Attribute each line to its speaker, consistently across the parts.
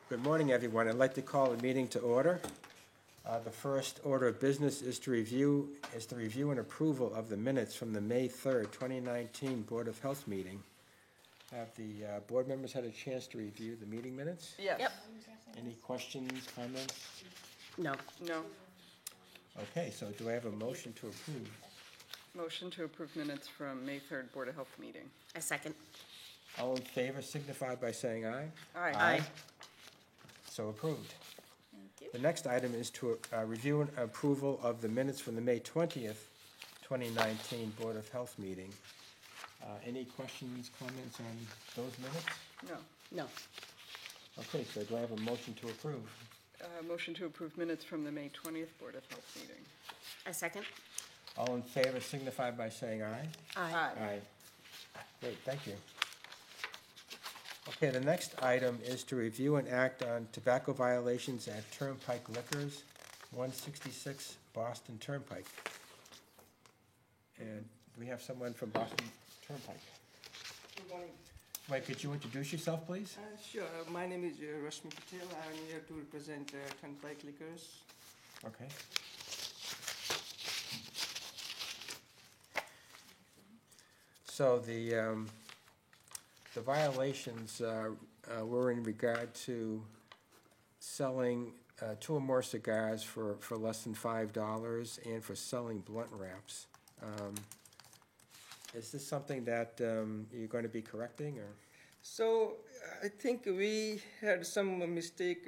Speaker 1: Good morning, everyone. I'd like to call the meeting to order. The first order of business is the review and approval of the minutes from the May 3rd, 2019 Board of Health meeting. Have the board members had a chance to review the meeting minutes?
Speaker 2: Yes.
Speaker 3: Yep.
Speaker 1: Any questions, comments?
Speaker 3: No.
Speaker 2: No.
Speaker 1: Okay, so do I have a motion to approve?
Speaker 2: Motion to approve minutes from May 3rd Board of Health meeting.
Speaker 3: A second.
Speaker 1: All in favor signify by saying aye.
Speaker 2: Aye.
Speaker 3: Aye.
Speaker 1: So approved.
Speaker 3: Thank you.
Speaker 1: The next item is to review and approval of the minutes from the May 20th, 2019 Board of Health meeting. Any questions, comments on those minutes?
Speaker 2: No.
Speaker 3: No.
Speaker 1: Okay, so do I have a motion to approve?
Speaker 2: Motion to approve minutes from the May 20th Board of Health meeting.
Speaker 3: A second.
Speaker 1: All in favor signify by saying aye.
Speaker 3: Aye.
Speaker 1: Aye. Great, thank you. Okay, the next item is to review and act on tobacco violations at Turnpike Liquors, 166 Boston Turnpike. And we have someone from Boston Turnpike.
Speaker 4: Good morning.
Speaker 1: Wait, could you introduce yourself, please?
Speaker 4: Sure. My name is Rashmi Patel. I'm here to represent Turnpike Liquors.
Speaker 1: Okay. So the violations were in regard to selling two or more cigars for less than $5 and for selling blunt wraps. Is this something that you're going to be correcting, or?
Speaker 4: So I think we had some mistake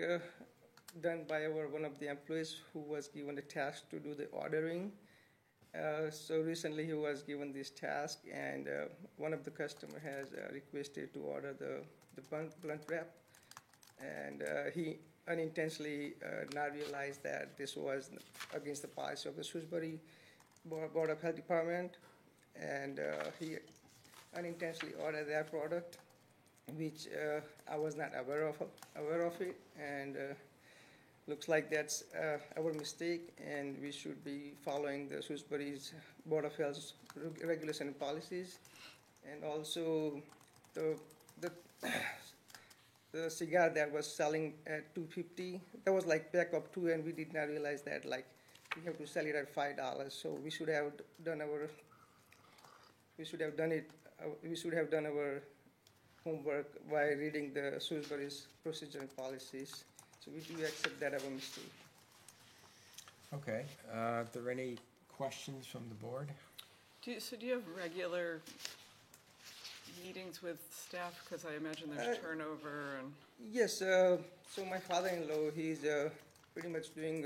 Speaker 4: done by one of the employees who was given the task to do the ordering. So recently he was given this task, and one of the customer has requested to order the blunt wrap, and he unintentionally not realized that this was against the policy of the Shrewsbury Board of Health Department, and he unintentionally ordered that product, which I was not aware of it, and looks like that's our mistake, and we should be following the Shrewsbury's Board of Health's regulation and policies. And also the cigar that was selling at $2.50, that was like pack of two, and we did not realize that like we have to sell it at $5. So we should have done our homework by reading the Shrewsbury's procedure and policies. So we do accept that as a mistake.
Speaker 1: Okay, are there any questions from the board?
Speaker 2: Do you have regular meetings with staff? Because I imagine there's turnover and.
Speaker 4: Yes, so my father-in-law, he's pretty much doing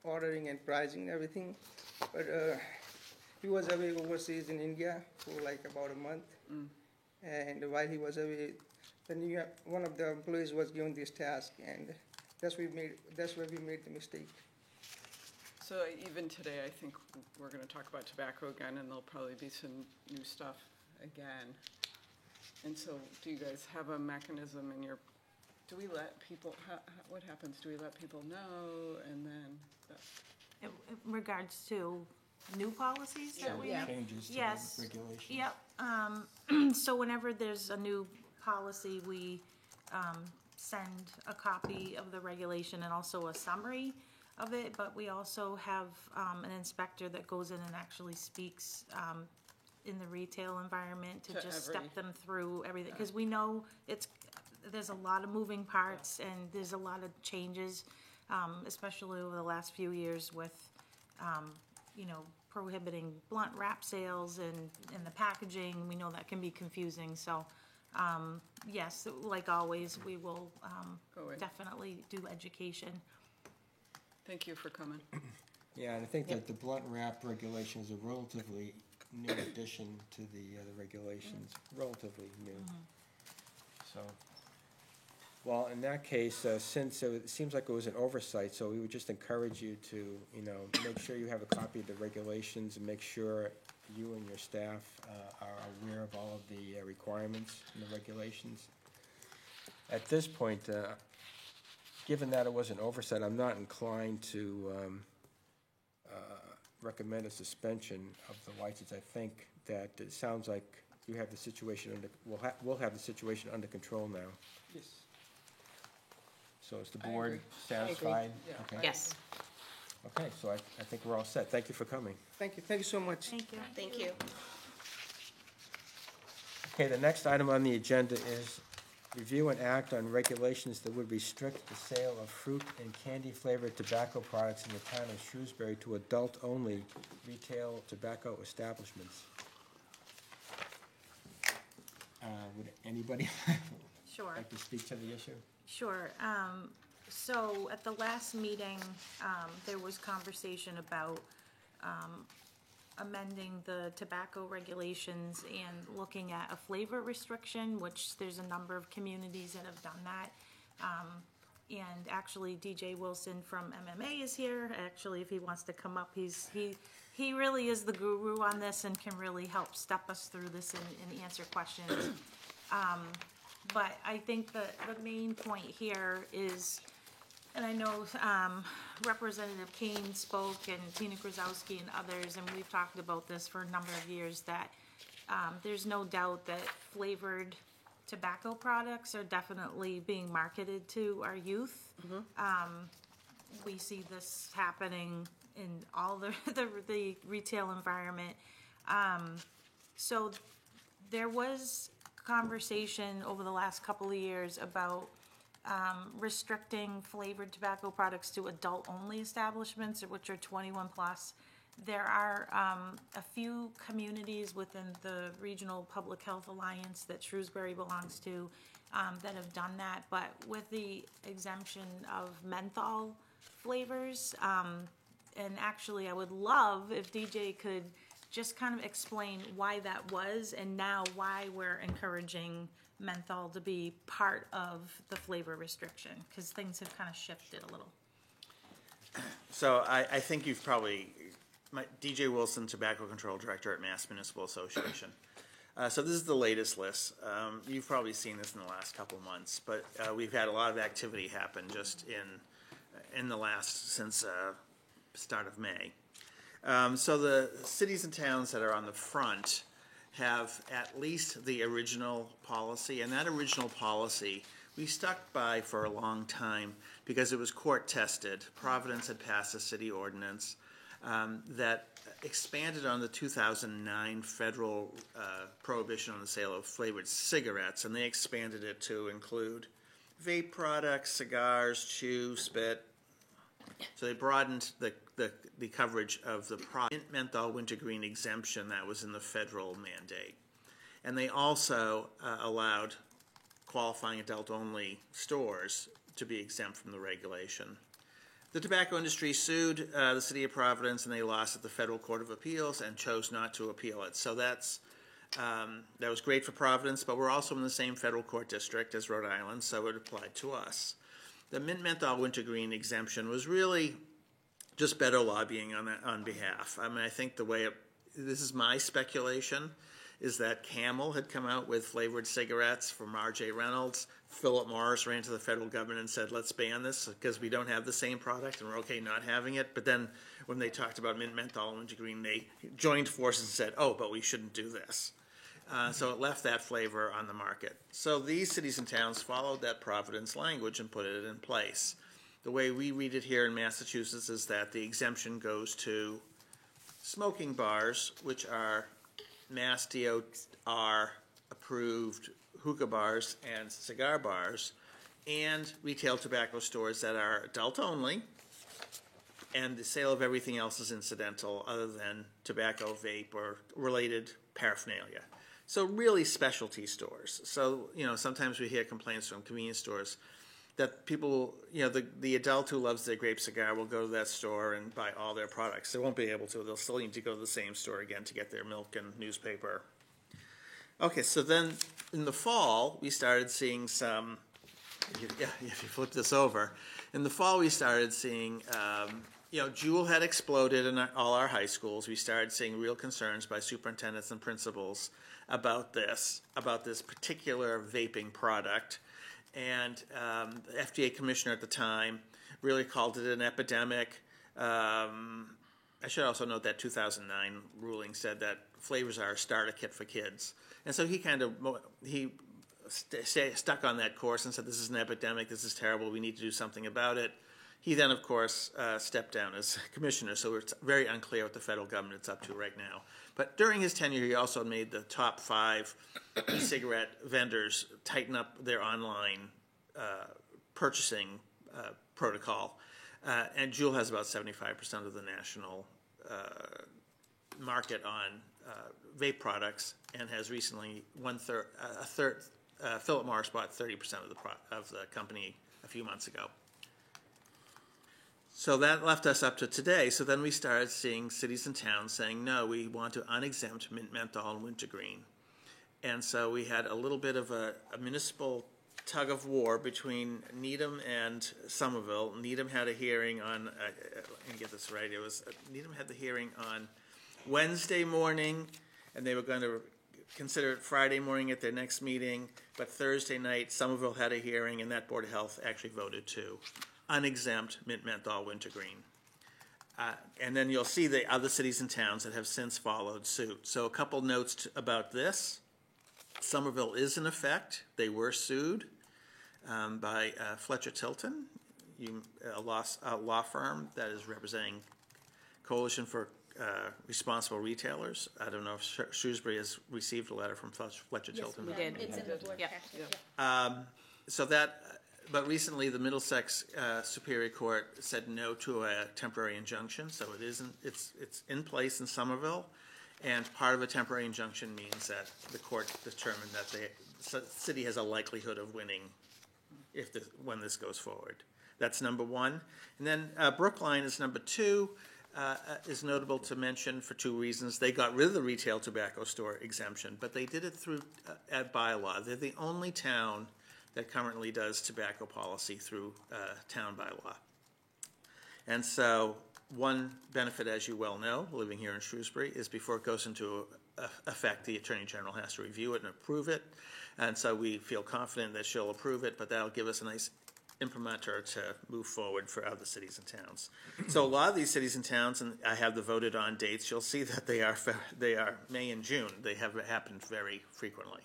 Speaker 4: ordering and pricing and everything, but he was away overseas in India for like about a month. And while he was away, one of the employees was given this task, and that's where we made the mistake.
Speaker 2: So even today, I think we're going to talk about tobacco again, and there'll probably be some new stuff again. And so do you guys have a mechanism in your, do we let people, what happens? Do we let people know, and then?
Speaker 5: In regards to new policies that we have?
Speaker 1: Changes to
Speaker 5: Yes.
Speaker 1: the regulations?
Speaker 5: Yep. So whenever there's a new policy, we send a copy of the regulation and also a summary of it, but we also have an inspector that goes in and actually speaks in the retail environment to just step them through everything, because we know there's a lot of moving parts and there's a lot of changes, especially over the last few years with prohibiting blunt wrap sales and the packaging. We know that can be confusing, so yes, like always, we will definitely do education.
Speaker 2: Thank you for coming.
Speaker 1: Yeah, and I think that the blunt wrap regulation is a relatively new addition to the regulations, relatively new. So, well, in that case, since it seems like it was an oversight, so we would just encourage you to, make sure you have a copy of the regulations and make sure you and your staff are aware of all of the requirements and the regulations. At this point, given that it was an oversight, I'm not inclined to recommend a suspension of the license. I think that it sounds like you have the situation we'll have the situation under control now.
Speaker 4: Yes.
Speaker 1: So So is the
Speaker 2: I
Speaker 1: board
Speaker 2: agree.
Speaker 1: satisfied?
Speaker 2: Yeah.
Speaker 1: Okay.
Speaker 3: Yes.
Speaker 1: Okay, so I think we're all set. Thank you for coming.
Speaker 4: Thank you so much.
Speaker 5: Thank you.
Speaker 3: Thank you.
Speaker 1: Okay, the next item on the agenda is review and act on regulations that would restrict the sale of fruit and candy-flavored tobacco products in the town of Shrewsbury to adult-only retail tobacco establishments. Would anybody
Speaker 5: Sure.
Speaker 1: like to speak to the issue?
Speaker 5: Sure. So at the last meeting, there was conversation about amending the tobacco regulations and looking at a flavor restriction, which there's a number of communities that have done that. And actually, DJ Wilson from MMA is here. Actually, if he wants to come up, he really is the guru on this and can really help step us through this and answer questions. But I think the main point here is, and I know Representative Kane spoke and Tina Grozowski and others, and we've talked about this for a number of years, that there's no doubt that flavored tobacco products are definitely being marketed to our youth. We see this happening in all the retail environment. So there was conversation over the last couple of years about restricting flavored tobacco products to adult-only establishments, which are 21 plus. There are a few communities within the Regional Public Health Alliance that Shrewsbury belongs to that have done that, but with the exemption of menthol flavors, and actually I would love if DJ could just kind of explain why that was and now why we're encouraging menthol to be part of the flavor restriction, because things have kind of shifted a little.
Speaker 6: So I think you've probably, DJ Wilson, Tobacco Control Director at Mass Municipal Association. So this is the latest list. You've probably seen this in the last couple months, but we've had a lot of activity happen just in the since start of May. So the cities and towns that are on the front have at least the original policy, and that original policy we stuck by for a long time because it was court tested. Providence had passed a city ordinance that expanded on the 2009 federal prohibition on the sale of flavored cigarettes, and they expanded it to include vape products, cigars, chew, spit. So they broadened the coverage of the mint, menthol, wintergreen exemption that was in the federal mandate. And they also allowed qualifying adult-only stores to be exempt from the regulation. The tobacco industry sued the city of Providence, and they lost at the Federal Court of Appeals and chose not to appeal it. So that was great for Providence, but we're also in the same federal court district as Rhode Island, so it applied to us. The mint, menthol, wintergreen exemption was really just better lobbying on behalf. I mean, I think this is my speculation, is that Camel had come out with flavored cigarettes from R.J. Reynolds. Philip Morris ran to the federal government and said, let's ban this because we don't have the same product and we're okay not having it. But then when they talked about mint, menthol, and wintergreen, they joined forces and said, oh, but we shouldn't do this. So it left that flavor on the market. So these cities and towns followed that Providence language and put it in place. The way we read it here in Massachusetts is that the exemption goes to smoking bars, which are Mass DOR approved hookah bars and cigar bars, and retail tobacco stores that are adult only, and the sale of everything else is incidental other than tobacco, vape, or related paraphernalia. So really specialty stores. So, sometimes we hear complaints from convenience stores that people, the adult who loves their grape cigar will go to that store and buy all their products. They won't be able to. They'll still need to go to the same store again to get their milk and newspaper. Okay, so then in the fall, we started seeing some, if you flip this over, in the fall we started seeing, Juul had exploded in all our high schools. We started seeing real concerns by superintendents and principals about this particular vaping product. And the FDA commissioner at the time really called it an epidemic. I should also note that 2009 ruling said that flavors are a starter kit for kids. And so he stuck on that course and said, this is an epidemic, this is terrible, we need to do something about it. He then, of course, stepped down as commissioner, so it's very unclear what the federal government is up to right now. But during his tenure, he also made the top 5 e-cigarette vendors tighten up their online purchasing protocol. And Juul has about 75% of the national market on vape products, and has recently Philip Morris bought 30% of the company a few months ago. So that left us up to today. So then we started seeing cities and towns saying, no, we want to unexempt mint menthol and wintergreen. And so we had a little bit of a municipal tug of war between Needham and Somerville. Needham had a hearing on, let me get this right, Needham had the hearing on Wednesday morning, and they were going to consider it Friday morning at their next meeting, but Thursday night, Somerville had a hearing, and that Board of Health actually voted to unexempt mint menthol wintergreen. And then you'll see the other cities and towns that have since followed suit. So a couple notes about this. Somerville is in effect. They were sued by Fletcher Tilton, a law firm that is representing Coalition for Responsible Retailers. I don't know if Shrewsbury has received a letter from Fletcher Tilton.
Speaker 3: We did.
Speaker 7: It's in the board
Speaker 3: Yeah.
Speaker 7: packet.
Speaker 6: So but recently the Middlesex Superior Court said no to a temporary injunction, so it's in place in Somerville, and part of a temporary injunction means that the court determined that the city has a likelihood of winning when this goes forward. That's number one. And then Brookline is number 2. Is notable to mention for 2 reasons. They got rid of the retail tobacco store exemption, but they did it through at bylaw. They're the only town that currently does tobacco policy through town bylaw. And so one benefit, as you well know, living here in Shrewsbury, is before it goes into effect, the Attorney General has to review it and approve it. And so we feel confident that she'll approve it, but that'll give us a nice implementer to move forward for other cities and towns. So a lot of these cities and towns, and I have the voted on dates, you'll see that they are May and June. They have happened very frequently.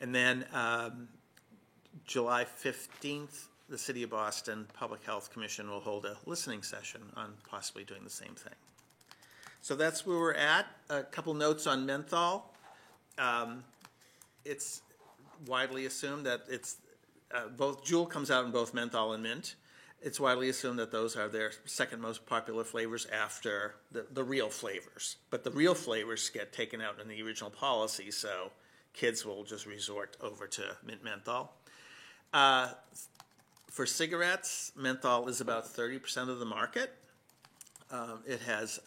Speaker 6: And then July 15th, the City of Boston Public Health Commission will hold a listening session on possibly doing the same thing. So that's where we're at. A couple notes on menthol. It's widely assumed that it's both Juul comes out in both menthol and mint. It's widely assumed that those are their second most popular flavors after the real flavors. But the real flavors get taken out in the original policy, so kids will just resort over to mint menthol. For cigarettes, menthol is about 30% of the market. It has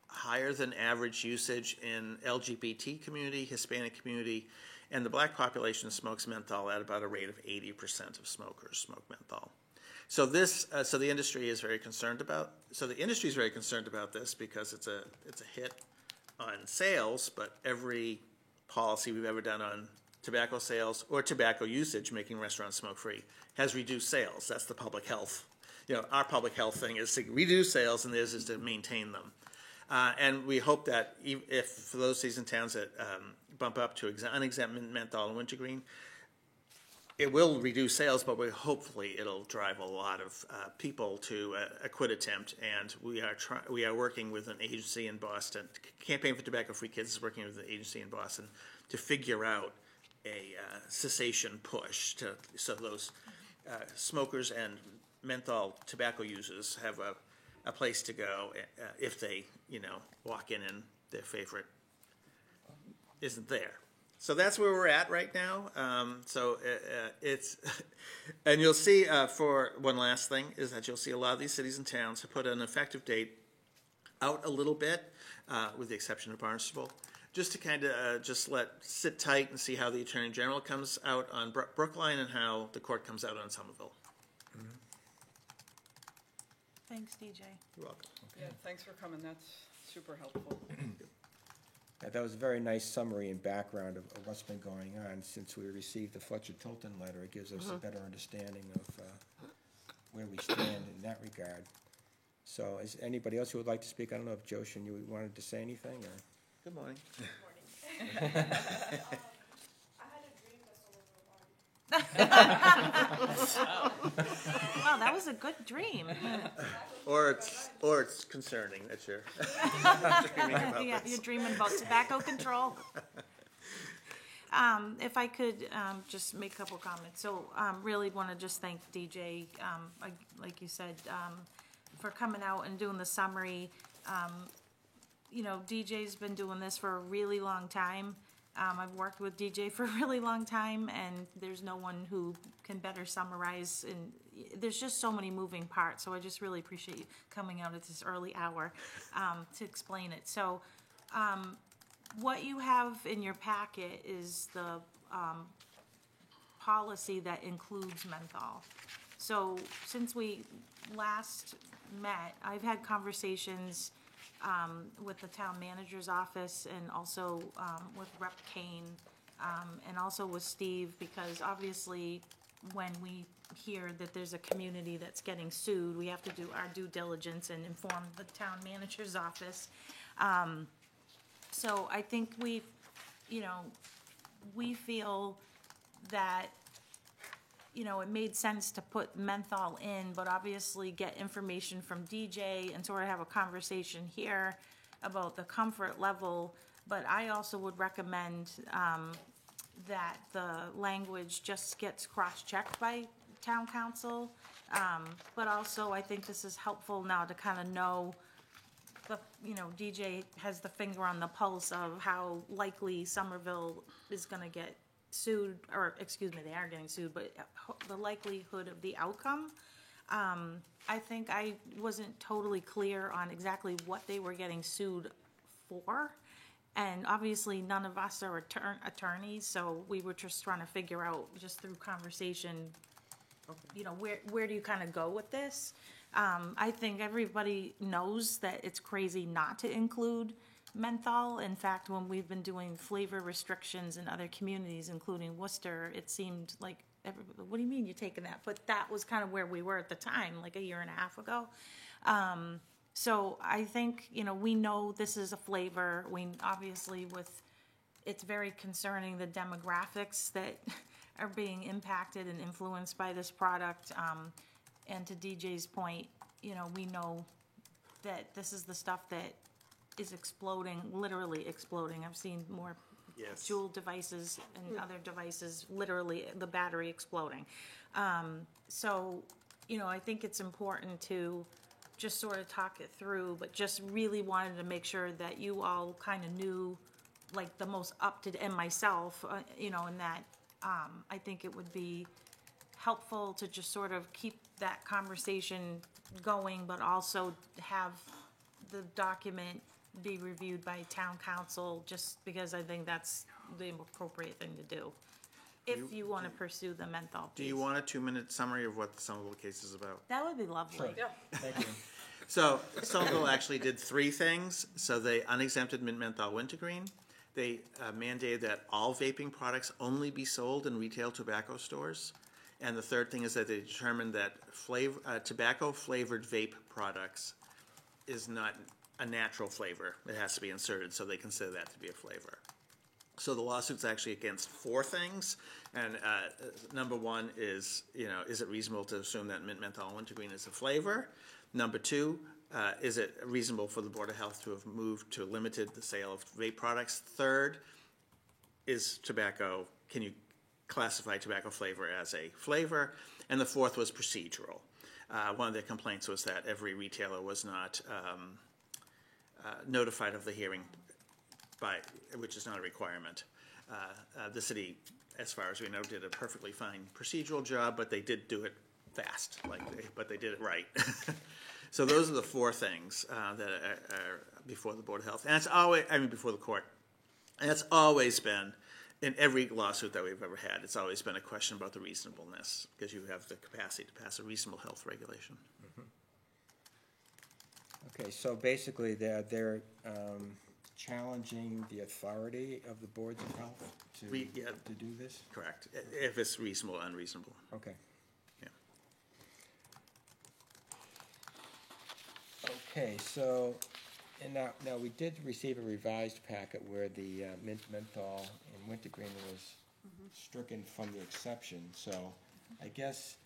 Speaker 6: higher than average usage in LGBT community, Hispanic community, and the black population smokes menthol at about a rate of 80% of smokers smoke menthol. So the industry is very concerned about. So the industry is very concerned about this because it's a hit on sales. But every policy we've ever done on tobacco sales or tobacco usage, making restaurants smoke free, has reduced sales. That's the public health. Our public health thing is to reduce sales, and theirs is to maintain them. And we hope that if for those cities and towns that bump up to unexempt menthol and wintergreen, it will reduce sales, but hopefully it'll drive a lot of people to a quit attempt. And we are working with an agency in Boston. Campaign for Tobacco-Free Kids is working with an agency in Boston to figure out a cessation push so those smokers and menthol tobacco users have a place to go if they, walk in and their favorite isn't there. So that's where we're at right now. It's, and you'll see for one last thing is that you'll see a lot of these cities and towns have put an effective date out a little bit, with the exception of Barnstable, just to kind of sit tight and see how the Attorney General comes out on Brookline and how the court comes out on Somerville.
Speaker 5: Thanks, DJ.
Speaker 6: You're welcome.
Speaker 2: Yeah, thanks for coming. That's super helpful.
Speaker 1: Yeah, that was a very nice summary and background of what's been going on since we received the Fletcher Tilton letter. It gives us a better understanding of where we stand in that regard. So is anybody else who would like to speak? I don't know if Joshin, you wanted to say anything? Or?
Speaker 6: Good morning.
Speaker 7: I had a dream that someone
Speaker 5: Wow, that was a good dream.
Speaker 6: Or it's concerning that you're dreaming about
Speaker 5: Yeah,
Speaker 6: this.
Speaker 5: you're dreaming about tobacco control. If I could, just make a couple comments. So, really want to just thank DJ, like you said, for coming out and doing the summary. You know, DJ's been doing this for a really long time. I've worked with DJ for a really long time, and there's no one who can better summarize. And there's just so many moving parts, so I just really appreciate you coming out at this early hour to explain it. So, what you have in your packet is the policy that includes menthol. So, since we last met, I've had conversations with the town manager's office and also with Rep. Kane and also with Steve, because obviously when we hear that there's a community that's getting sued, we have to do our due diligence and inform the town manager's office. So I think we feel that it made sense to put menthol in, but obviously get information from DJ and sort of have a conversation here about the comfort level. But I also would recommend that the language just gets cross-checked by town council. But also, I think this is helpful now to kind of know DJ has the finger on the pulse of how likely Somerville is gonna get sued, or excuse me, they are getting sued, but the likelihood of the outcome. I think I wasn't totally clear on exactly what they were getting sued for. And obviously, none of us are attorneys, so we were just trying to figure out, just through conversation, where do you kind of go with this? I think everybody knows that it's crazy not to include menthol. In fact, when we've been doing flavor restrictions in other communities, including Worcester, it seemed like everybody, what do you mean you're taking that? But that was kind of where we were at the time, like a year and a half ago. So I think, we know this is a flavor. We obviously it's very concerning, the demographics that are being impacted and influenced by this product. And to DJ's point, we know that this is the stuff that is exploding, literally exploding. I've seen more
Speaker 6: Yes.
Speaker 5: Juul devices and other devices, literally the battery exploding. So, I think it's important to just sort of talk it through, but just really wanted to make sure that you all kind of knew, like, the most up to, and myself, and that I think it would be helpful to just sort of keep that conversation going, but also have the document be reviewed by town council, just because I think that's the appropriate thing to do, if you want to pursue the menthol piece.
Speaker 6: Do you want a 2-minute summary of what the Somerville case is about?
Speaker 5: That would be lovely.
Speaker 2: Yeah.
Speaker 1: Thank you.
Speaker 6: So Somerville actually did 3 things. So they unexempted mint menthol wintergreen. They mandated that all vaping products only be sold in retail tobacco stores. And the third thing is that they determined that tobacco-flavored vape products is not a natural flavor. It has to be inserted, so they consider that to be a flavor. So the lawsuit's actually against 4 things. And number 1 is, is it reasonable to assume that mint menthol wintergreen is a flavor? Number 2, is it reasonable for the Board of Health to have moved to limited the sale of vape products? Third, can you classify tobacco flavor as a flavor? And the 4th was procedural. One of the complaints was that every retailer was not notified of the hearing, which is not a requirement. The city, as far as we know, did a perfectly fine procedural job, but they did do it fast, but they did it right. So those are the 4 things that are before the Board of Health, and it's always, before the court. And it's always been, in every lawsuit that we've ever had, it's always been a question about the reasonableness, because you have the capacity to pass a reasonable health regulation.
Speaker 1: Okay, so basically they're challenging the authority of the boards of health to do this?
Speaker 6: Correct, if it's reasonable or unreasonable.
Speaker 1: Okay.
Speaker 6: Yeah.
Speaker 1: Okay, so, and now we did receive a revised packet where the mint menthol and wintergreen was stricken from the exception. So I guess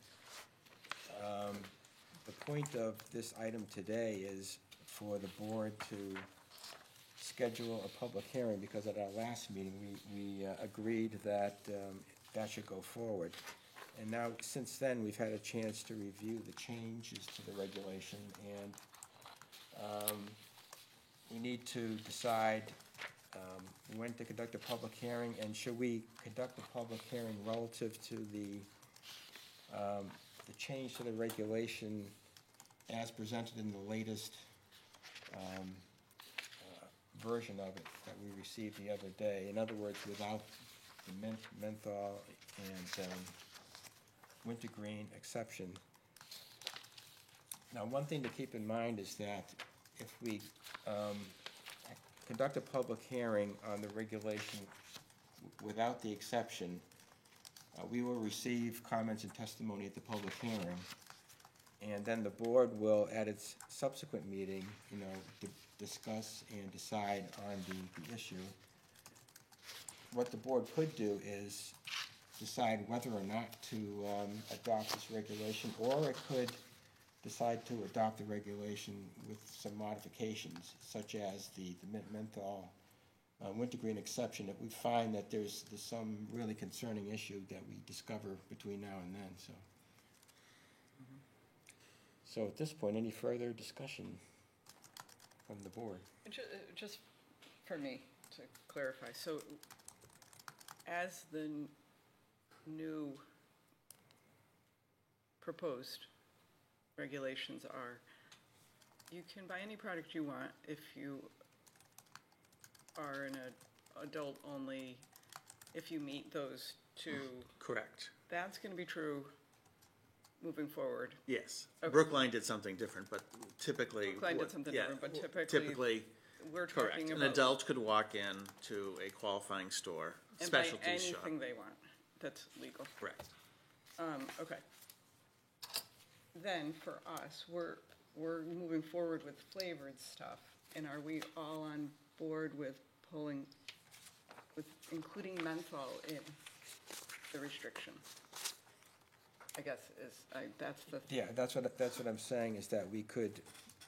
Speaker 1: the point of this item today is for the board to schedule a public hearing, because at our last meeting, we agreed that that should go forward. And now, since then, we've had a chance to review the changes to the regulation, and we need to decide when to conduct a public hearing, and should we conduct a public hearing relative to the change to the regulation as presented in the latest version of it that we received the other day. In other words, without the menthol and wintergreen exception. Now, one thing to keep in mind is that if we conduct a public hearing on the regulation without the exception, we will receive comments and testimony at the public hearing, and then the board will, at its subsequent meeting, discuss and decide on the issue. What the board could do is decide whether or not to adopt this regulation, or it could decide to adopt the regulation with some modifications, such as the menthol wintergreen exception, if we find that there's some really concerning issue that we discover between now and then. So at this point, any further discussion from the board?
Speaker 2: Just for me to clarify, so as the new proposed regulations are, you can buy any product you want if you are an adult only, if you meet those two.
Speaker 6: Correct.
Speaker 2: That's going to be true moving forward.
Speaker 6: Yes.
Speaker 2: Okay.
Speaker 6: Brookline did something different, but typically.
Speaker 2: Brookline did something different, but typically
Speaker 6: Typically,
Speaker 2: we're
Speaker 6: correct.
Speaker 2: talking
Speaker 6: An
Speaker 2: about
Speaker 6: adult could walk in to a qualifying store,
Speaker 2: and buy
Speaker 6: specialty shop.
Speaker 2: anything they want. That's legal.
Speaker 6: Correct.
Speaker 2: Okay. Then for us, we're moving forward with flavored stuff, and are we all on board with including menthol in the restriction? I guess that's the.
Speaker 1: Yeah, that's what I'm saying, is that we could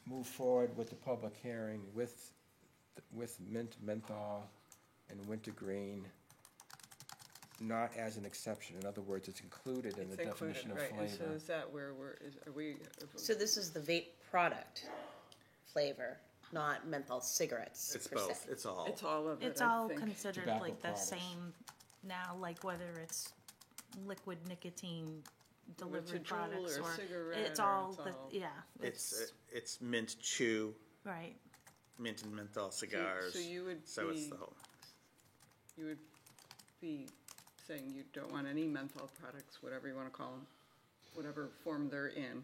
Speaker 1: move forward with the public hearing with menthol and wintergreen, not as an exception. In other words, it's included in the definition of
Speaker 2: Right, and so
Speaker 1: flavor.
Speaker 2: is that where are we?
Speaker 3: So this is the vape product flavor, not menthol cigarettes
Speaker 6: It's
Speaker 3: per
Speaker 6: both.
Speaker 3: se.
Speaker 6: It's all.
Speaker 2: It's all of it,
Speaker 5: It's
Speaker 2: I
Speaker 5: all
Speaker 2: think.
Speaker 5: considered
Speaker 1: Tobacco
Speaker 5: like the
Speaker 1: products.
Speaker 5: same now, like whether it's liquid nicotine
Speaker 2: It's a
Speaker 5: delivered
Speaker 2: Juul
Speaker 5: products
Speaker 2: or a
Speaker 5: or
Speaker 2: cigarette
Speaker 5: it's
Speaker 2: or
Speaker 5: all
Speaker 2: it's
Speaker 5: the,
Speaker 2: all-
Speaker 5: yeah,
Speaker 6: It's mint chew,
Speaker 5: right.
Speaker 6: mint and menthol cigars.
Speaker 2: So you would
Speaker 6: So it's
Speaker 2: be-
Speaker 6: the whole.
Speaker 2: You would be saying you don't want any menthol products, whatever you want to call them, whatever form they're in,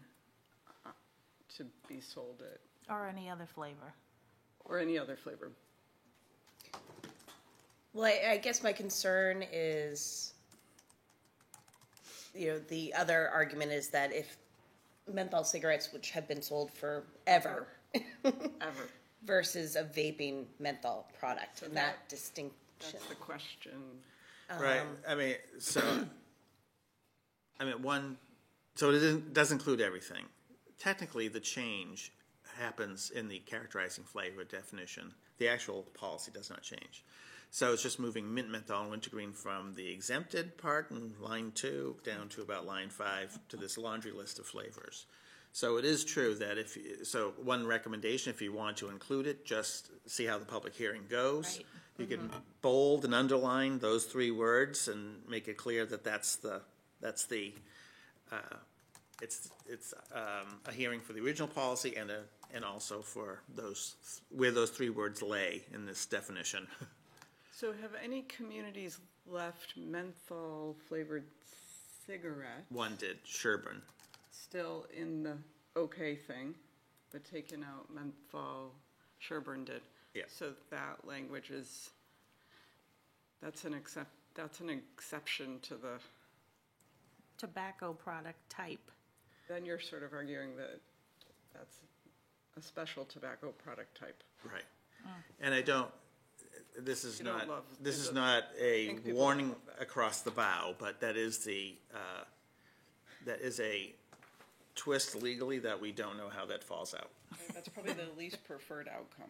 Speaker 2: to be sold at,
Speaker 5: Or any other flavor.
Speaker 2: or any other flavor.
Speaker 3: Well, I guess my concern is, the other argument is that if menthol cigarettes, which have been sold forever,
Speaker 2: Ever.
Speaker 3: versus a vaping menthol product,
Speaker 2: So
Speaker 3: and that
Speaker 2: that-
Speaker 3: distinction.
Speaker 2: That's the question.
Speaker 6: Right. I mean, so so it does include everything. Technically, the change happens in the characterizing flavor definition. The actual policy does not change. So it's just moving mint, menthol, and wintergreen from the exempted part in line 2 down to about line 5 to this laundry list of flavors. So it is true that one recommendation, if you want to include it, just see how the public hearing goes.
Speaker 5: Right.
Speaker 6: You can bold and underline those 3 words and make it clear that it's a hearing for the original policy and also for where those 3 words lay in this definition.
Speaker 2: So have any communities left menthol flavored cigarettes
Speaker 6: One did, Sherburne.
Speaker 2: still in the okay thing, but taken out menthol, Sherburne did?
Speaker 6: Yeah.
Speaker 2: So that language that's an exception to the,
Speaker 5: Tobacco product type.
Speaker 2: then you're sort of arguing that that's a special tobacco product type.
Speaker 6: Right.
Speaker 5: Oh.
Speaker 6: And this is
Speaker 2: You don't
Speaker 6: not,
Speaker 2: love-
Speaker 6: this is
Speaker 2: it-
Speaker 6: not a
Speaker 2: think people
Speaker 6: warning
Speaker 2: love that.
Speaker 6: across the bow, but that is a twist legally that we don't know how that falls out.
Speaker 2: That's probably the least preferred outcome.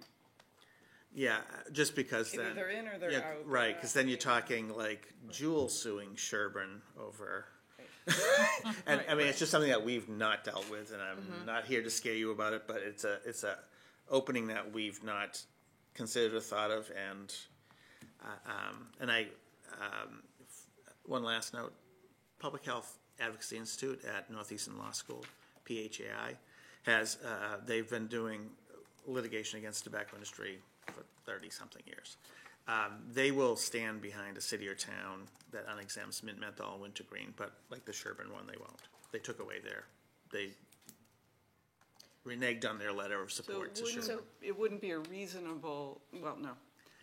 Speaker 6: Yeah, just because
Speaker 2: Either
Speaker 6: then.
Speaker 2: they're in or they're
Speaker 6: yeah,
Speaker 2: out.
Speaker 6: Right, because then you're talking like Jewel suing Sherburne over. And I mean, it's just something that we've not dealt with, and I'm not here to scare you about it, but it's a opening that we've not considered or thought of, and one last note, Public Health Advocacy Institute at Northeastern Law School, PHAI, they've been doing litigation against the tobacco industry for 30-something years. They will stand behind a city or town that unexamines mint, menthol, wintergreen, but like the Sherburne one, they won't. They took away they reneged on their letter of
Speaker 2: So
Speaker 6: support to Sherburne.
Speaker 2: it wouldn't be a reasonable, well, no.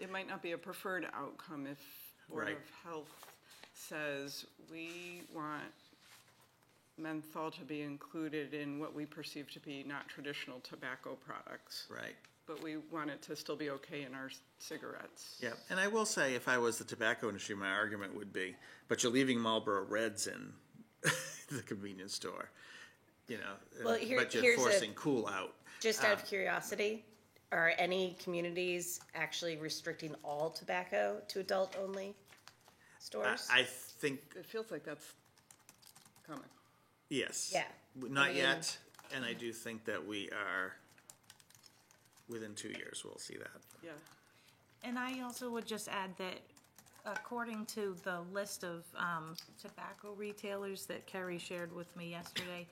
Speaker 2: It might not be a preferred outcome if Board
Speaker 6: Right.
Speaker 2: of Health says, we want menthol to be included in what we perceive to be not traditional tobacco products,
Speaker 6: Right.
Speaker 2: but we want it to still be okay in our cigarettes.
Speaker 6: Yeah, and I will say, if I was the tobacco industry, my argument would be, but you're leaving Marlboro Reds in the convenience store, you know,
Speaker 3: Well,
Speaker 6: but
Speaker 3: here's
Speaker 6: you're
Speaker 3: a-
Speaker 6: forcing Cool out.
Speaker 3: Just out of curiosity, are any communities actually restricting all tobacco to adult-only stores?
Speaker 6: I think,
Speaker 2: It feels like that's coming.
Speaker 6: yes.
Speaker 3: Yeah.
Speaker 6: Not
Speaker 3: I mean-
Speaker 6: yet, and I do think that we are, within 2 years, we'll see that.
Speaker 2: Yeah.
Speaker 5: And I also would just add that according to the list of tobacco retailers that Kerry shared with me yesterday,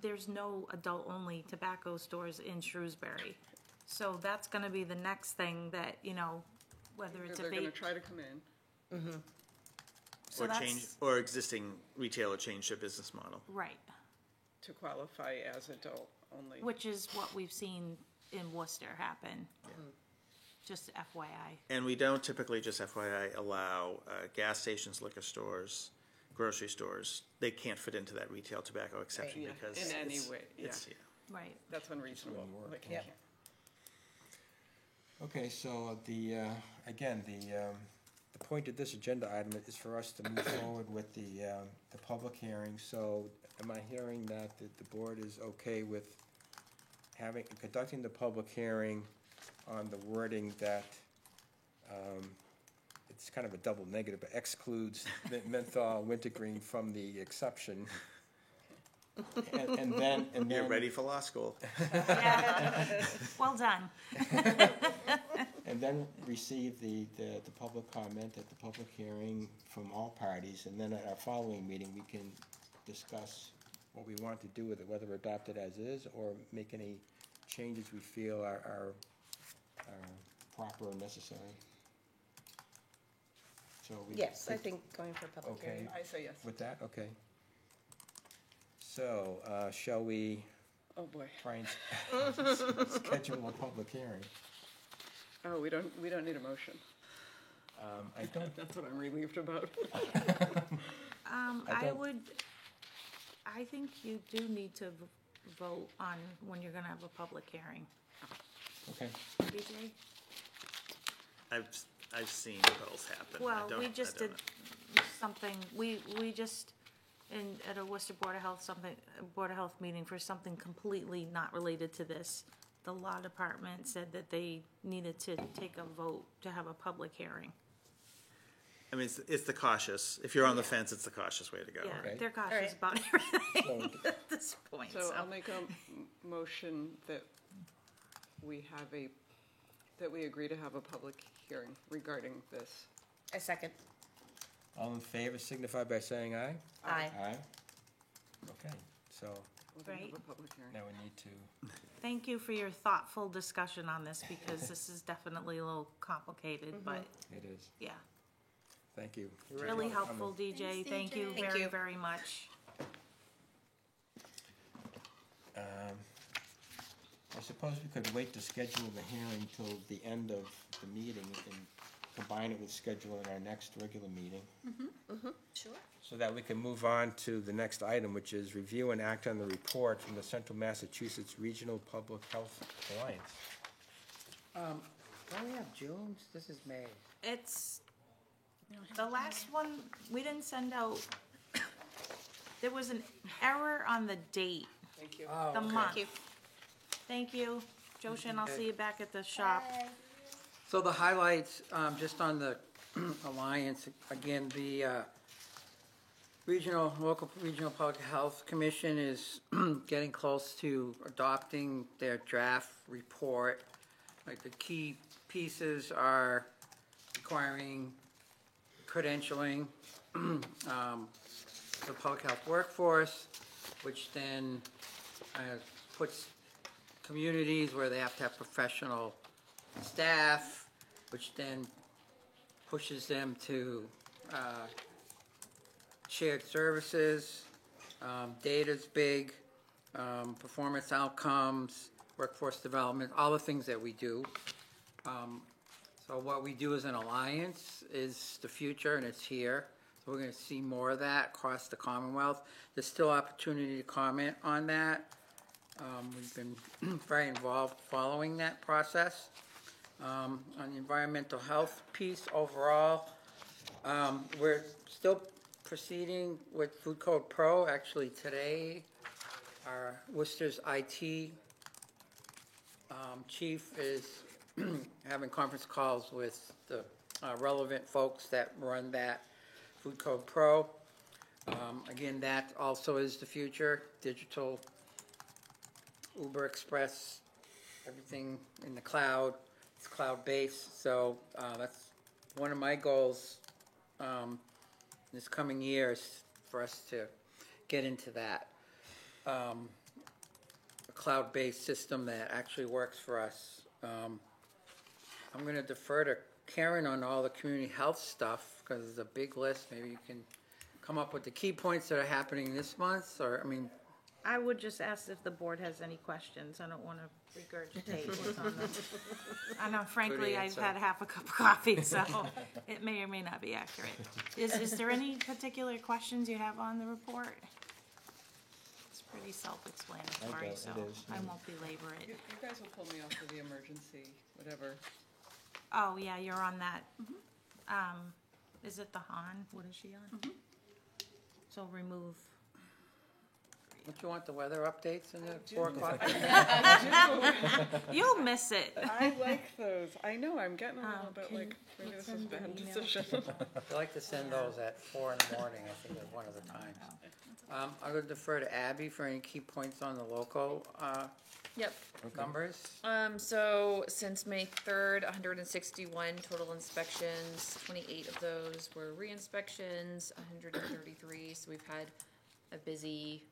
Speaker 5: there's no adult-only tobacco stores in Shrewsbury. So that's gonna be the next thing that, you know, whether it's a
Speaker 2: They're gonna
Speaker 5: vape.
Speaker 2: try to come in.
Speaker 5: So
Speaker 6: Or
Speaker 5: that's-
Speaker 6: change, or existing retailer change their business model.
Speaker 5: Right,
Speaker 2: To qualify as adult only.
Speaker 5: which is what we've seen in Worcester happen. Just FYI.
Speaker 6: And we don't typically, just FYI, allow gas stations, liquor stores, grocery stores. They can't fit into that retail tobacco exception
Speaker 2: Yeah,
Speaker 6: because
Speaker 2: in any
Speaker 6: it's-
Speaker 2: way, yeah.
Speaker 6: it's-
Speaker 5: Right.
Speaker 2: That's unreasonable.
Speaker 1: wouldn't work,
Speaker 2: Like,
Speaker 3: Yep.
Speaker 2: can't-
Speaker 1: Okay, so again, the point of this agenda item is for us to move forward with the public hearing. So am I hearing that the board is okay with conducting the public hearing on the wording that, it's kind of a double negative, but excludes the menthol, wintergreen from the exception? And then.
Speaker 6: You're ready for law school.
Speaker 5: Well done.
Speaker 1: And then receive the public comment at the public hearing from all parties, and then at our following meeting, we can discuss what we want to do with it, whether adopt it as is, or make any changes we feel are proper or necessary. So we.
Speaker 3: Yes, I think going for public
Speaker 1: Okay.
Speaker 3: hearing.
Speaker 2: I say yes.
Speaker 1: With that, okay. So, shall we
Speaker 2: Oh, boy.
Speaker 1: try and schedule a public hearing?
Speaker 2: Oh, we don't need a motion.
Speaker 1: I don't,
Speaker 2: That's what I'm relieved about.
Speaker 5: I think you do need to vote on when you're gonna have a public hearing.
Speaker 1: okay.
Speaker 5: BJ?
Speaker 6: I've seen both happen. I
Speaker 5: Well,
Speaker 6: don't-
Speaker 5: we
Speaker 6: I
Speaker 5: just
Speaker 6: don't
Speaker 5: did
Speaker 6: know.
Speaker 5: something, we just, at a Worcester Board of Health, Board of Health meeting for something completely not related to this. The law department said that they needed to take a vote to have a public hearing.
Speaker 6: I mean, it's the cautious, if you're on the fence, it's the cautious way to go.
Speaker 5: Yeah,
Speaker 1: Okay.
Speaker 5: they're cautious
Speaker 3: Alright.
Speaker 5: about everything
Speaker 1: So,
Speaker 5: at this point,
Speaker 2: So
Speaker 5: so.
Speaker 2: I'll make a motion that we agree to have a public hearing regarding this.
Speaker 3: A second.
Speaker 1: all in favor signify by saying aye.
Speaker 3: Aye.
Speaker 1: Aye. Okay, so
Speaker 2: We're gonna have
Speaker 5: Right.
Speaker 2: a public hearing.
Speaker 1: now we need to,
Speaker 5: Thank you for your thoughtful discussion on this, because this is definitely a little complicated, but,
Speaker 1: it is,
Speaker 5: yeah.
Speaker 1: thank you.
Speaker 5: Really helpful, DJ, thank you
Speaker 3: Thank
Speaker 5: very,
Speaker 3: you.
Speaker 5: very much.
Speaker 1: I suppose we could wait to schedule the hearing till the end of the meeting and combine it with scheduling our next regular meeting.
Speaker 3: Sure.
Speaker 1: So that we can move on to the next item, which is review and act on the report from the Central Massachusetts Regional Public Health Alliance.
Speaker 7: Don't we have June? This is May.
Speaker 5: It's, the last one, we didn't send out, there was an error on the date,
Speaker 4: Thank you.
Speaker 7: Oh,
Speaker 5: the
Speaker 7: okay.
Speaker 5: month. Thank you. Joshin, I'll see you back at the shop.
Speaker 7: So the highlights, just on the Alliance, again, the local regional public health commission is getting close to adopting their draft report. Like the key pieces are requiring credentialing, the public health workforce, which then puts communities where they have to have professional staff, which then pushes them to shared services. Data's big, performance outcomes, workforce development, all the things that we do. So what we do as an alliance is the future, and it's here. So we're going to see more of that across the Commonwealth. There's still opportunity to comment on that. We've been very involved following that process. On the environmental health piece overall, we're still proceeding with Food Code Pro. Actually today, our Worcester's IT chief is having conference calls with the relevant folks that run that Food Code Pro. Again, that also is the future, digital, Uber Express, everything in the cloud. It's cloud-based, so that's one of my goals this coming year is for us to get into that. A cloud-based system that actually works for us. I'm going to defer to Karen on all the community health stuff because it's a big list. Maybe you can come up with the key points that are happening this month, or, I mean,
Speaker 5: I would just ask if the board has any questions. I don't want to regurgitate what's on them. I know, frankly, I've
Speaker 7: answer.
Speaker 5: had half a cup of coffee, so it may or may not be accurate. Is there any particular questions you have on the report? It's pretty self-explanatory,
Speaker 1: don't,
Speaker 5: so
Speaker 1: it is,
Speaker 5: I
Speaker 1: yeah.
Speaker 5: won't belabor
Speaker 2: You
Speaker 5: it.
Speaker 2: guys will pull me off of the emergency, whatever.
Speaker 5: Oh, yeah, you're on that. Is it the Han? What is she on? So remove.
Speaker 7: don't you want the weather updates in the 4 o'clock?
Speaker 5: You'll miss it.
Speaker 2: I like those. I know, I'm getting a little bit
Speaker 5: can
Speaker 2: like, maybe
Speaker 5: you
Speaker 2: this is a
Speaker 5: send
Speaker 2: bad
Speaker 5: an email?
Speaker 2: decision.
Speaker 7: I like to send those at 4 in the morning, I think is one of the times. I'm going to defer to Abby for any key points on the local
Speaker 8: Yep.
Speaker 7: numbers.
Speaker 8: So since May 3rd, 161 total inspections, 28 of those were re-inspections, 133. So we've had a busy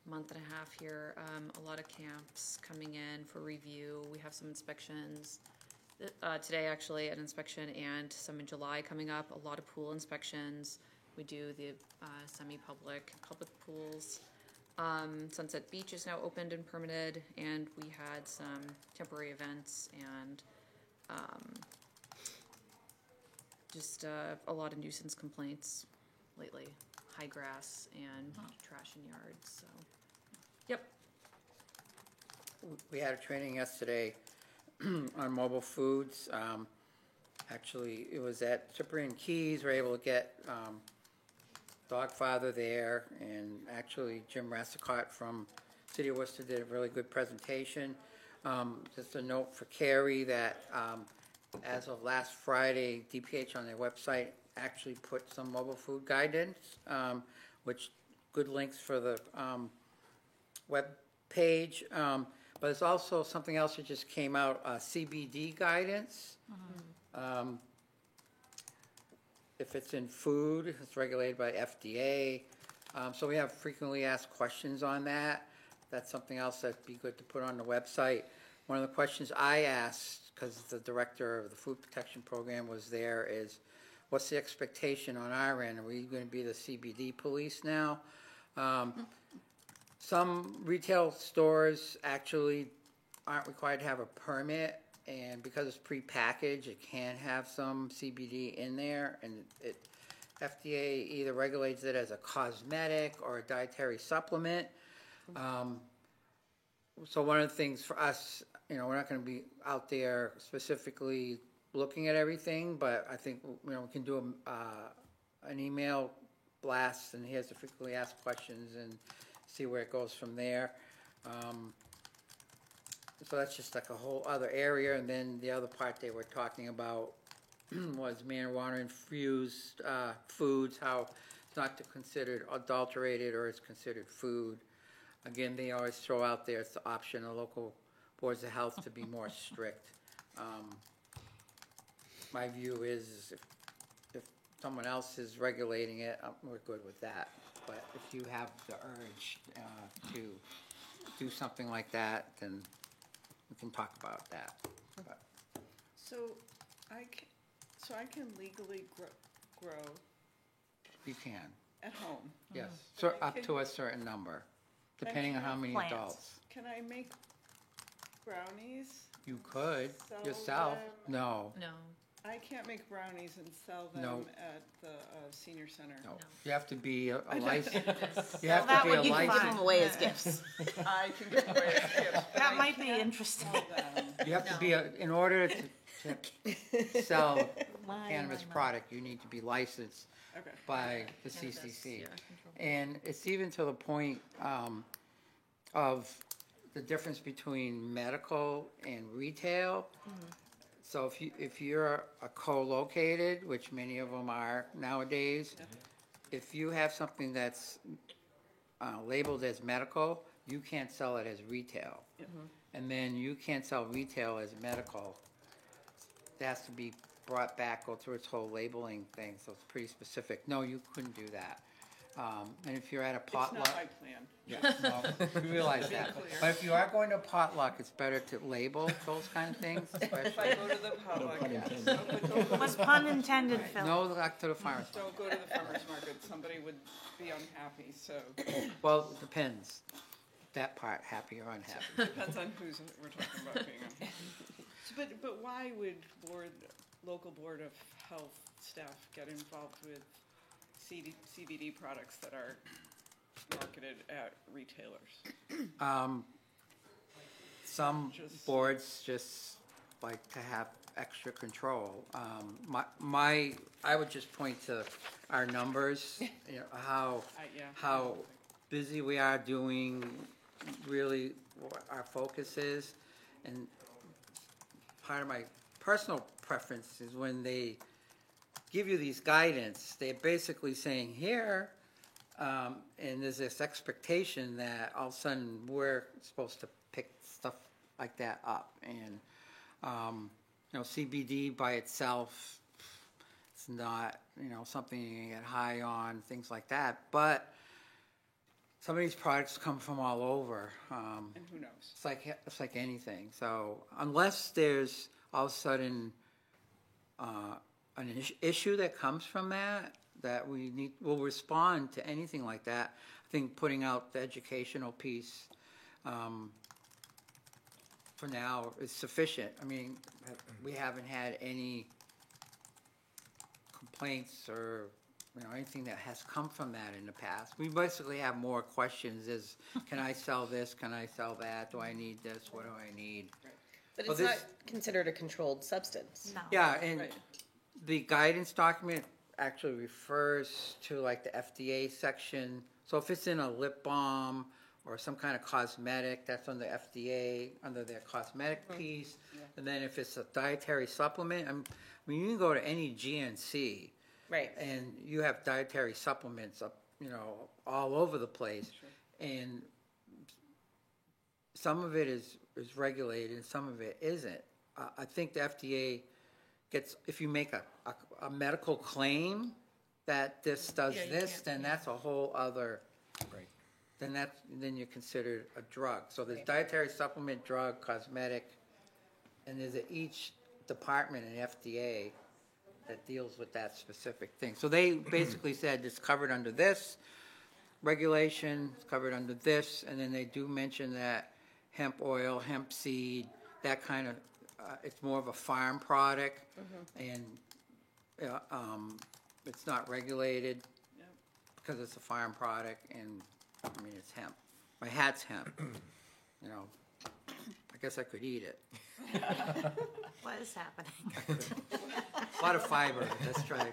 Speaker 8: month and a half here. A lot of camps coming in for review. We have some inspections today, actually, an inspection, and some in July coming up. A lot of pool inspections. We do the semi-public, public pools. Sunset Beach is now opened and permitted, and we had some temporary events and just a lot of nuisance complaints lately. High grass and trash in yards, so. Yep.
Speaker 7: We had a training yesterday on mobile foods. Actually, it was at Cyprian Keys. We were able to get Dogfather there, and actually Jim Rassicott from City of Worcester did a really good presentation. Just a note for Carrie that as of last Friday, DPH on their website actually put some mobile food guidance, which good links for the web page. But there's also something else that just came out, CBD guidance. If it's in food, it's regulated by FDA. So we have frequently asked questions on that. That's something else that'd be good to put on the website. One of the questions I asked, because the director of the food protection program was there, is what's the expectation on our end? Are we going to be the CBD police now? Some retail stores actually aren't required to have a permit, and because it's prepackaged, it can have some CBD in there, and FDA either regulates it as a cosmetic or a dietary supplement. So one of the things for us, we're not gonna be out there specifically looking at everything, but I think, we can do an email blast, and he has to frequently ask questions and see where it goes from there. So that's just like a whole other area, and then the other part they were talking about was marijuana infused foods, how it's not considered adulterated or it's considered food. Again, they always throw out there it's the option of local boards of health to be more strict. My view is if someone else is regulating it, we're good with that. But if you have the urge to do something like that, then we can talk about that. But
Speaker 2: So I can legally grow
Speaker 7: you can,
Speaker 2: at home.
Speaker 7: yes,
Speaker 2: But
Speaker 7: so
Speaker 2: I
Speaker 7: up
Speaker 2: can-
Speaker 7: to a certain number, depending on how many
Speaker 5: Plants.
Speaker 7: adults.
Speaker 2: Can I make brownies?
Speaker 7: You could
Speaker 2: Sell
Speaker 7: yourself.
Speaker 2: them?
Speaker 7: No,
Speaker 8: No,
Speaker 2: I can't make brownies and sell them
Speaker 7: No.
Speaker 2: at the senior center.
Speaker 7: no. You have to be a licensed. You
Speaker 5: Well,
Speaker 7: have
Speaker 5: that
Speaker 7: to be
Speaker 5: would
Speaker 7: a
Speaker 5: be
Speaker 3: You can give
Speaker 5: fine.
Speaker 3: them
Speaker 7: licensed.
Speaker 3: away as gifts.
Speaker 2: I can give away a gift. but
Speaker 5: That
Speaker 2: I
Speaker 5: might be
Speaker 2: can't
Speaker 5: interesting.
Speaker 2: sell them.
Speaker 7: You have to be in order to sell cannabis product, you need to be licensed
Speaker 2: Okay.
Speaker 7: by the
Speaker 8: Cannabis,
Speaker 7: CCC.
Speaker 8: yeah, control.
Speaker 7: And it's even to the point of the difference between medical and retail. So if you're a co-located, which many of them are nowadays, if you have something that's labeled as medical, you can't sell it as retail. And then you can't sell retail as medical. It has to be brought back, go through its whole labeling thing, so it's pretty specific. No, you couldn't do that. And if you're at a
Speaker 2: It's
Speaker 7: potluck.
Speaker 2: not my plan.
Speaker 7: Yeah, no, we realize that.
Speaker 2: clear.
Speaker 7: But if you are going to potluck, it's better to label those kind of things,
Speaker 2: If I
Speaker 7: especially.
Speaker 2: go to the potluck,
Speaker 5: Was pun intended, Phil.
Speaker 7: No, luck to the farmer's market.
Speaker 2: don't go to the farmer's market, somebody would be unhappy, so
Speaker 7: Well, it depends. That part, happy or unhappy.
Speaker 2: depends on who's we're talking about being unhappy. But why would local board of health staff get involved with CBD products that are marketed at retailers?
Speaker 7: Some
Speaker 2: Just-
Speaker 7: boards just like to have extra control. I would just point to our numbers, how
Speaker 2: Yeah.
Speaker 7: how busy we are doing, really what our focus is. And part of my personal preference is when they give you these guidance, they're basically saying here, and there's this expectation that all of a sudden we're supposed to pick stuff like that up. And, CBD by itself, it's not, something you can get high on, things like that. But some of these products come from all over.
Speaker 2: And who knows?
Speaker 7: It's like anything. So unless there's all of a sudden an issue that comes from that we'll respond to anything like that. I think putting out the educational piece for now is sufficient. I mean, we haven't had any complaints or anything that has come from that in the past. We basically have more questions is, can I sell this? Can I sell that? Do I need this? What do I need?
Speaker 3: But
Speaker 7: Well,
Speaker 3: it's not considered a controlled substance.
Speaker 5: No.
Speaker 7: Yeah, and
Speaker 2: Right.
Speaker 7: the guidance document actually refers to like the FDA section. So if it's in a lip balm or some kind of cosmetic, that's under FDA, under their cosmetic piece. And then if it's a dietary supplement, I mean, you can go to any GNC.
Speaker 3: Right.
Speaker 7: And you have dietary supplements up, all over the place. And some of it is regulated and some of it isn't. I think the FDA gets, if you make a medical claim that this does
Speaker 8: Yeah, you
Speaker 7: this,
Speaker 8: can't-
Speaker 7: then that's a whole other,
Speaker 1: Right.
Speaker 7: then you're considered a drug. So there's dietary supplement, drug, cosmetic, and there's each department in FDA that deals with that specific thing. So they basically said it's covered under this regulation, it's covered under this, and then they do mention that hemp oil, hemp seed, that kind of, it's more of a farm product, and it's not regulated
Speaker 2: Yep.
Speaker 7: because it's a farm product, and, I mean, it's hemp. My hat's hemp, I guess I could eat it.
Speaker 5: What is happening?
Speaker 7: A lot of fiber, let's try.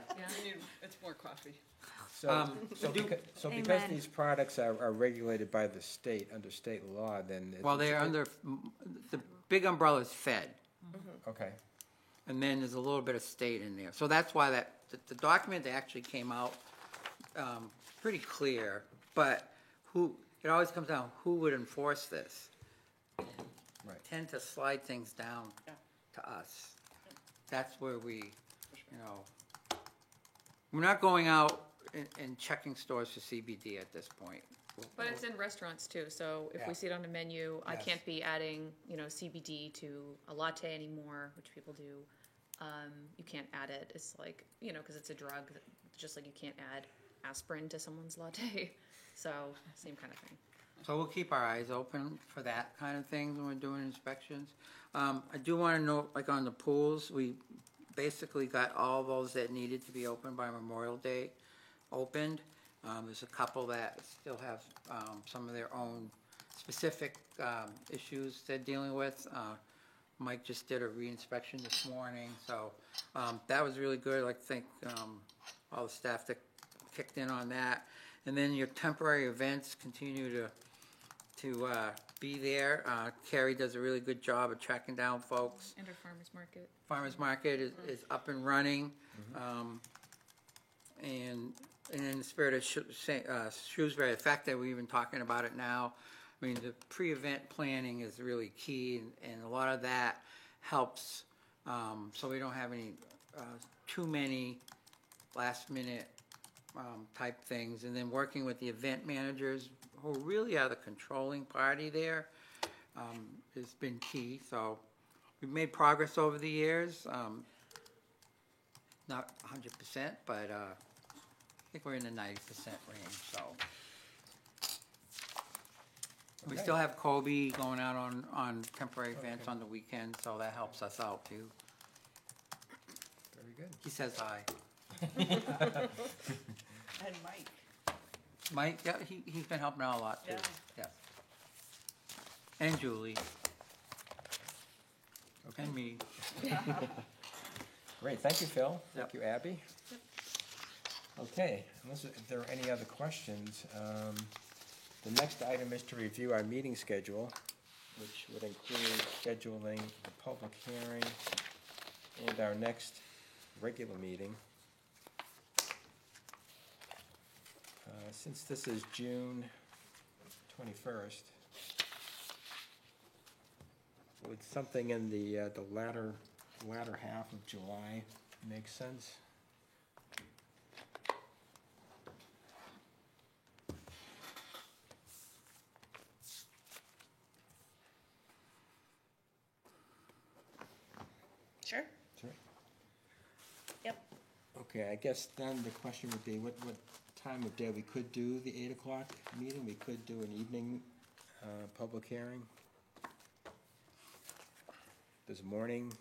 Speaker 2: It's more coffee.
Speaker 1: So because
Speaker 5: Amen.
Speaker 1: these products are regulated by the state, under state law, then.
Speaker 7: Well, they're under, the big umbrella is Fed,
Speaker 1: Okay,
Speaker 7: and then there's a little bit of state in there. So that's why the document actually came out pretty clear, but it always comes down, who would enforce this?
Speaker 1: right.
Speaker 7: Tend to slide things down to us. That's where we, we're not going out and checking stores for CBD at this point.
Speaker 8: But it's in restaurants too, so if
Speaker 7: Yeah.
Speaker 8: we see it on a menu, I
Speaker 7: Yes.
Speaker 8: can't be adding, CBD to a latte anymore, which people do. You can't add it, it's like, because it's a drug, just like you can't add aspirin to someone's latte. So, same kind of thing.
Speaker 7: So we'll keep our eyes open for that kind of thing when we're doing inspections. I do want to note, like on the pools, we basically got all those that needed to be opened by Memorial Day opened. There's a couple that still have some of their own specific issues they're dealing with. Mike just did a re-inspection this morning, so that was really good. I'd like to thank all the staff that kicked in on that. And then your temporary events continue to be there. Carrie does a really good job of tracking down folks.
Speaker 8: And our farmer's market.
Speaker 7: Farmers Market is up and running. And in the spirit of Shrewsbury, the fact that we're even talking about it now, I mean, the pre-event planning is really key, and a lot of that helps so we don't have any too many last-minute type things. And then working with the event managers, who really are the controlling party there, has been key. So we've made progress over the years. Not 100%, but I think we're in the 90% range, so. We
Speaker 1: Okay.
Speaker 7: still have Kobe going out on temporary events on the weekend, so that helps us out too.
Speaker 1: Very good.
Speaker 7: He says hi.
Speaker 2: And Mike.
Speaker 7: Mike, yeah, he's been helping out a lot too.
Speaker 2: Yeah.
Speaker 7: Yeah. And Julie. And me.
Speaker 1: Great, thank you, Phil.
Speaker 7: Yep.
Speaker 1: Thank you, Abby. Okay, unless if there are any other questions, the next item is to review our meeting schedule, which would include scheduling the public hearing and our next regular meeting. Since this is June 21st, would something in the latter half of July make sense?
Speaker 3: Sure.
Speaker 1: Sure.
Speaker 3: Yep.
Speaker 1: Okay, I guess then the question would be, what time of day we could do the 8 o'clock meeting? We could do an evening public hearing. Is morning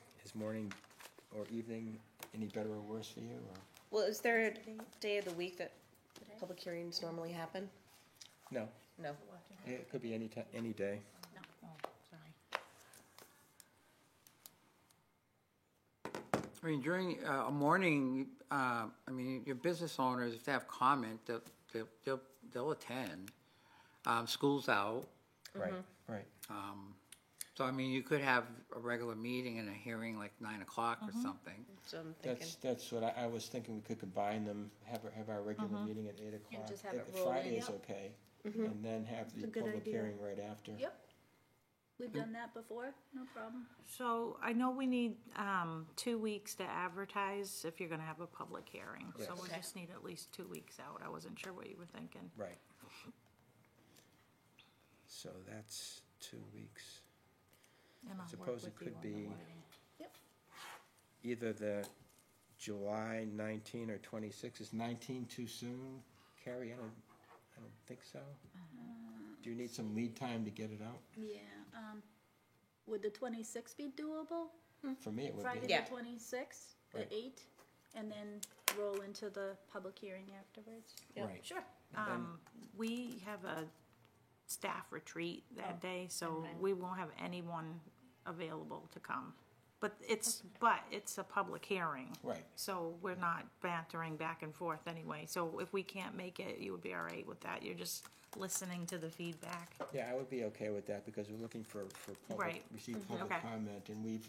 Speaker 1: or evening any better or worse for you? Or?
Speaker 3: Well, is there a day of the week that public hearings normally happen?
Speaker 1: No,
Speaker 3: No.
Speaker 1: it could be any time, any day.
Speaker 5: Oh, sorry.
Speaker 7: I mean, during a morning, I mean, your business owners, if they have comment, they'll attend. School's out.
Speaker 1: Right, right.
Speaker 7: So, I mean, you could have a regular meeting and a hearing like 9 o'clock or something.
Speaker 3: So I'm thinking.
Speaker 1: That's what I was thinking, we could combine them, have our regular meeting at 8 o'clock.
Speaker 9: just have it
Speaker 1: If
Speaker 9: roll in,
Speaker 1: Friday is
Speaker 9: yep.
Speaker 1: okay, and then have the
Speaker 9: a good
Speaker 1: public
Speaker 9: idea.
Speaker 1: hearing right after.
Speaker 9: Yep. We've done that before, no problem.
Speaker 5: So I know we need 2 weeks to advertise if you're gonna have a public hearing. So
Speaker 1: Yes.
Speaker 5: we just need at least 2 weeks out. I wasn't sure what you were thinking.
Speaker 1: Right. So that's 2 weeks.
Speaker 5: And I'll
Speaker 1: Suppose
Speaker 5: work
Speaker 1: it
Speaker 5: with you
Speaker 1: could
Speaker 5: on the
Speaker 1: be-
Speaker 5: wording.
Speaker 1: Either the July 19 or 26. Is 19 too soon, Carrie? I don't think so. Do you need some lead time to get it out?
Speaker 9: Yeah, would the 26th be doable?
Speaker 1: For me, it would
Speaker 9: Friday
Speaker 1: be.
Speaker 3: Yeah.
Speaker 9: the 26th
Speaker 1: Right.
Speaker 9: at 8, and then roll into the public hearing afterwards?
Speaker 1: Right.
Speaker 9: Sure.
Speaker 5: We have a staff retreat that day, so
Speaker 3: Okay.
Speaker 5: we won't have anyone available to come. But it's a public hearing.
Speaker 1: Right.
Speaker 5: So we're not bantering back and forth anyway. So if we can't make it, you would be all right with that. You're just listening to the feedback.
Speaker 1: Yeah, I would be okay with that because we're looking for public,
Speaker 5: Right.
Speaker 1: receive public
Speaker 5: Okay.
Speaker 1: comment, and we've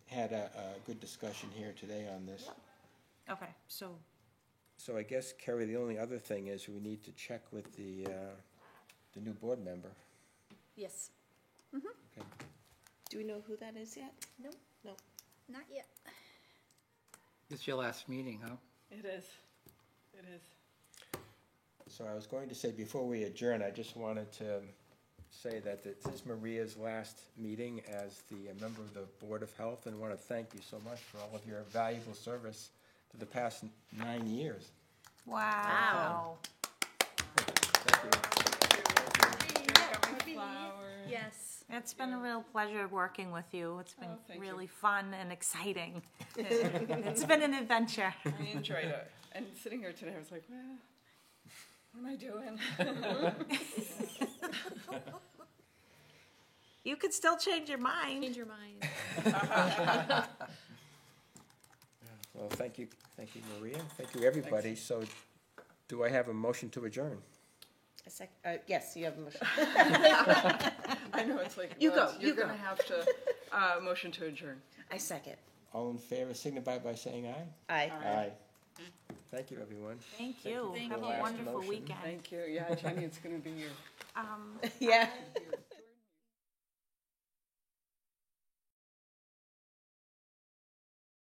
Speaker 1: had a good discussion here today on this.
Speaker 5: Okay, so,
Speaker 1: So I guess, Kerry, the only other thing is we need to check with the new board member.
Speaker 9: Yes.
Speaker 1: Okay.
Speaker 3: Do we know who that is yet?
Speaker 9: No,
Speaker 3: No.
Speaker 9: not yet.
Speaker 7: This is your last meeting, huh?
Speaker 2: It is. It is.
Speaker 1: So I was going to say, before we adjourn, I just wanted to say that this is Maria's last meeting as the member of the Board of Health, and want to thank you so much for all of your valuable service for the past 9 years.
Speaker 5: wow.
Speaker 1: Thank you.
Speaker 2: Flowers.
Speaker 9: Yes.
Speaker 5: It's been a real pleasure working with you. It's been
Speaker 2: thank
Speaker 5: really fun and exciting. It's been an adventure.
Speaker 2: I enjoyed it. And sitting here today, I was like, well, what am I doing?
Speaker 5: You could still change your mind.
Speaker 8: Change your mind.
Speaker 1: Well, thank you, Maria. Thank you, everybody. So do I have a motion to adjourn?
Speaker 3: Yes, you have a motion.
Speaker 2: I know, it's like,
Speaker 3: You
Speaker 2: well,
Speaker 3: go,
Speaker 2: you're
Speaker 3: you go.
Speaker 2: going to have to motion to adjourn.
Speaker 3: I second.
Speaker 1: All in favor, signify by saying aye.
Speaker 3: Aye.
Speaker 1: Aye. Thank you, everyone.
Speaker 5: Thank you.
Speaker 1: Thank
Speaker 5: Have
Speaker 1: you.
Speaker 5: a
Speaker 1: Last
Speaker 5: wonderful
Speaker 1: motion.
Speaker 5: weekend.
Speaker 2: Thank you. Yeah, Jenny, it's going to be your
Speaker 3: Yeah.